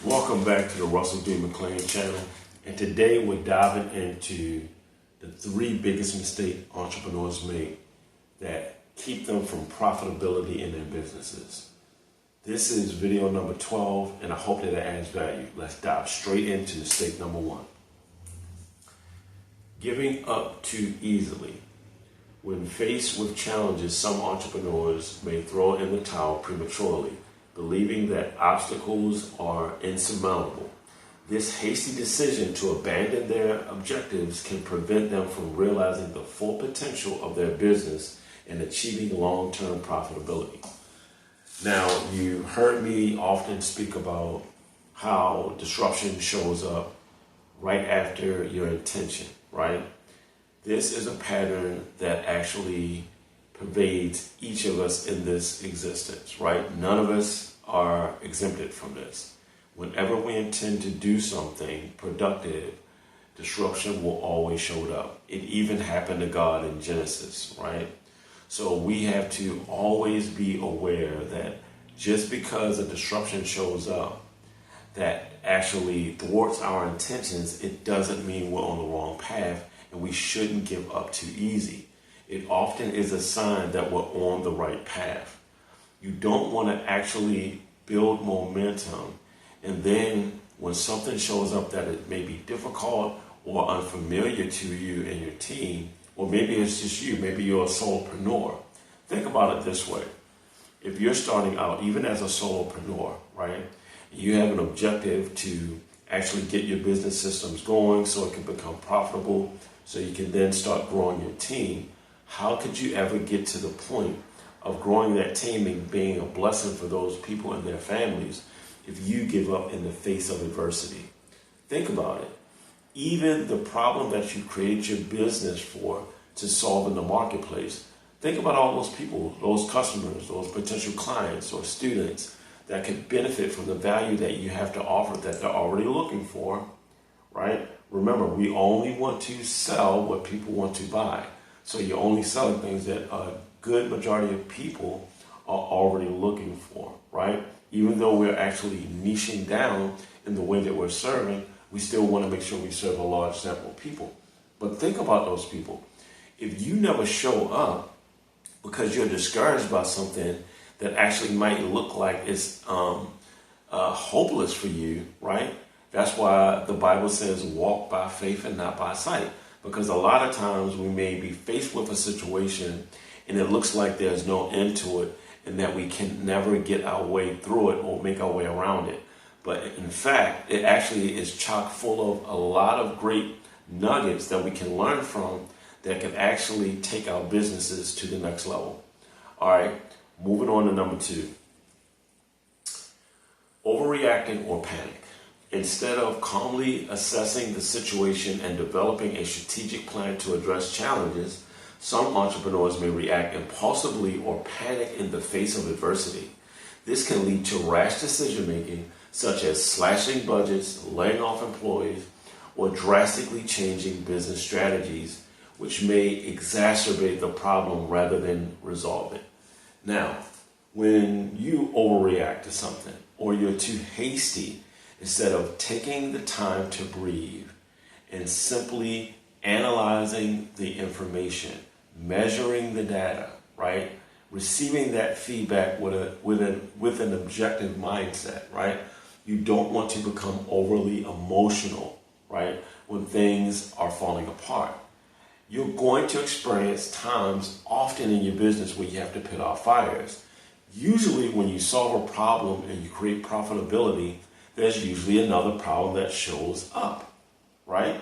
Welcome back to the Russell D. McLean channel, and today we're diving into the 3 biggest mistakes entrepreneurs make that keep them from profitability in their businesses. This is video number 12, and I hope that it adds value. Let's dive straight into mistake number 1. Giving up too easily. When faced with challenges, some entrepreneurs may throw in the towel prematurely, believing that obstacles are insurmountable. This hasty decision to abandon their objectives can prevent them from realizing the full potential of their business and achieving long-term profitability. Now, you heard me often speak about how disruption shows up right after your intention, right? This is a pattern that actually pervades each of us in this existence, right? None of us are exempted from this. Whenever we intend to do something productive, disruption will always show up. It even happened to God in Genesis, right? So we have to always be aware that just because a disruption shows up that actually thwarts our intentions, it doesn't mean we're on the wrong path, and we shouldn't give up too easy. It often is a sign that we're on the right path. You don't want to actually build momentum, and then when something shows up that it may be difficult or unfamiliar to you and your team, or maybe it's just you, maybe you're a solopreneur. Think about it this way. If you're starting out, even as a solopreneur, right, you have an objective to actually get your business systems going so it can become profitable, so you can then start growing your team. How could you ever get to the point of growing that team and being a blessing for those people and their families if you give up in the face of adversity? Think about it. Even the problem that you create your business for to solve in the marketplace, think about all those people, those customers, those potential clients or students that could benefit from the value that you have to offer that they're already looking for, right? Remember, we only want to sell what people want to buy. So you're only selling things that a good majority of people are already looking for, right? Even though we're actually niching down in the way that we're serving, we still want to make sure we serve a large sample of people. But think about those people. If you never show up because you're discouraged by something that actually might look like it's hopeless for you, right? That's why the Bible says walk by faith and not by sight. Because a lot of times we may be faced with a situation and it looks like there's no end to it and that we can never get our way through it or make our way around it. But in fact, it actually is chock full of a lot of great nuggets that we can learn from that can actually take our businesses to the next level. All right, moving on to number 2. Overreacting or panic. Instead of calmly assessing the situation and developing a strategic plan to address challenges, some entrepreneurs may react impulsively or panic in the face of adversity. This can lead to rash decision-making, such as slashing budgets, laying off employees, or drastically changing business strategies, which may exacerbate the problem rather than resolve it. Now, when you overreact to something or you're too hasty, instead of taking the time to breathe and simply analyzing the information, measuring the data, right? Receiving that feedback with an objective mindset, right? You don't want to become overly emotional, right? When things are falling apart. You're going to experience times often in your business where you have to put out fires. Usually when you solve a problem and you create profitability, there's usually another problem that shows up, right?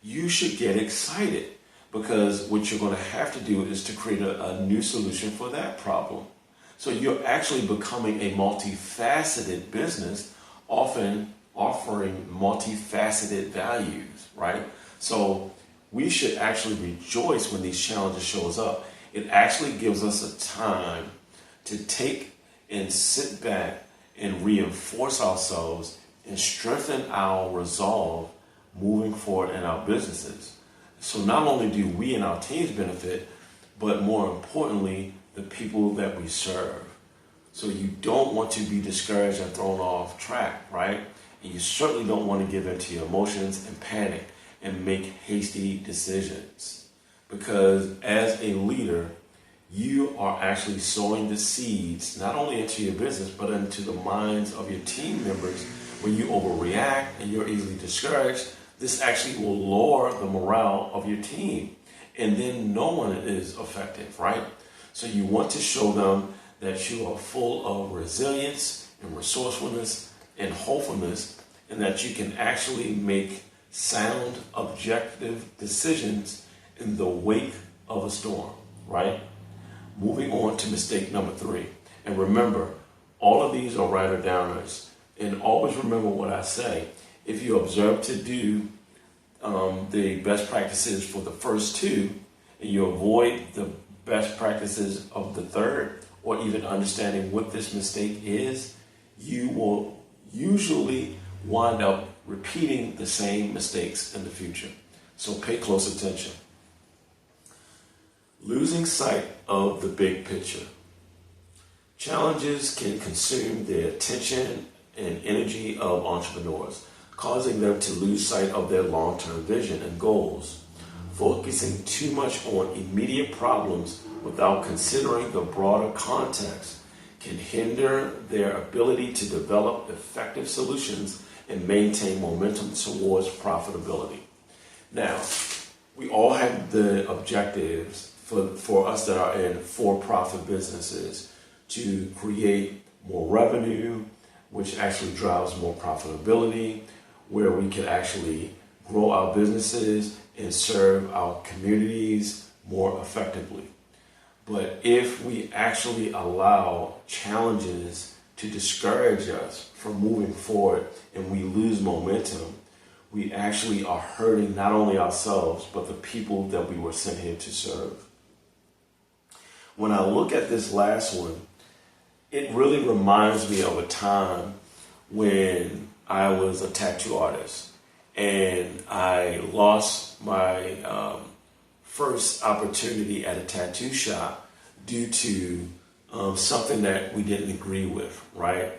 You should get excited because what you're going to have to do is to create a new solution for that problem. So you're actually becoming a multifaceted business, often offering multifaceted values, right? So we should actually rejoice when these challenges shows up. It actually gives us a time to take and sit back and reinforce ourselves and strengthen our resolve moving forward in our businesses. So not only do we and our teams benefit, but more importantly, the people that we serve. So you don't want to be discouraged and thrown off track, right? And you certainly don't want to give in to your emotions and panic and make hasty decisions. Because as a leader, you are actually sowing the seeds, not only into your business, but into the minds of your team members. When you overreact and you're easily discouraged, this actually will lower the morale of your team. And then no one is effective, right? So you want to show them that you are full of resilience and resourcefulness and hopefulness, and that you can actually make sound, objective decisions in the wake of a storm, right? Moving on to mistake number 3. And remember, all of these are writer downers. And always remember what I say. If you observe to do the best practices for the first 2, and you avoid the best practices of the third, or even understanding what this mistake is, you will usually wind up repeating the same mistakes in the future. So pay close attention. Losing sight of the big picture. Challenges can consume the attention and energy of entrepreneurs, causing them to lose sight of their long-term vision and goals. Focusing too much on immediate problems without considering the broader context can hinder their ability to develop effective solutions and maintain momentum towards profitability. Now, we all have the objectives for us that are in for-profit businesses to create more revenue, which actually drives more profitability, where we can actually grow our businesses and serve our communities more effectively. But if we actually allow challenges to discourage us from moving forward and we lose momentum, we actually are hurting not only ourselves, but the people that we were sent here to serve. When I look at this last one, it really reminds me of a time when I was a tattoo artist and I lost my first opportunity at a tattoo shop due to something that we didn't agree with, right?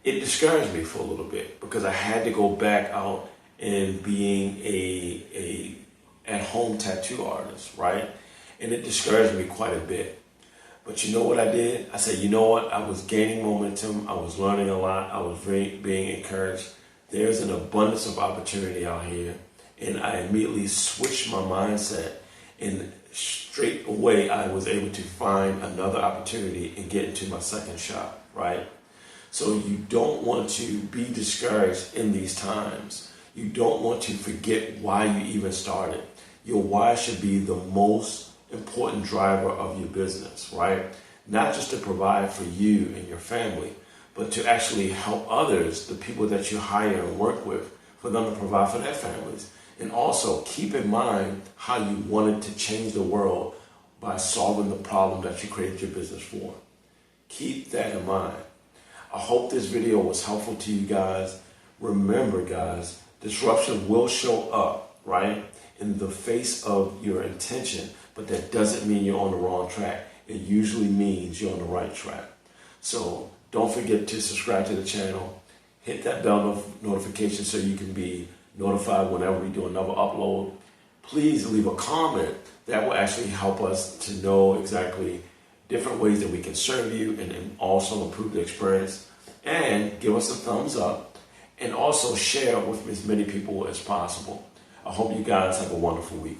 It discouraged me for a little bit because I had to go back out and being a at-home tattoo artist, right? And it discouraged me quite a bit. But you know what I did? I said, you know what? I was gaining momentum. I was learning a lot. I was being encouraged. There's an abundance of opportunity out here. And I immediately switched my mindset. And straight away, I was able to find another opportunity and get into my second shop, right? So you don't want to be discouraged in these times. You don't want to forget why you even started. Your why should be the most important driver of your business, right? Not just to provide for you and your family, but to actually help others, the people that you hire and work with, for them to provide for their families. And also keep in mind how you wanted to change the world by solving the problem that you created your business for. Keep that in mind. I hope this video was helpful to you guys. Remember, guys, disruption will show up, right, in the face of your intention, but that doesn't mean you're on the wrong track. It usually means you're on the right track. So don't forget to subscribe to the channel. Hit that bell notification so you can be notified whenever we do another upload. Please leave a comment. That will actually help us to know exactly different ways that we can serve you and also improve the experience. And give us a thumbs up and also share with as many people as possible. I hope you guys have a wonderful week.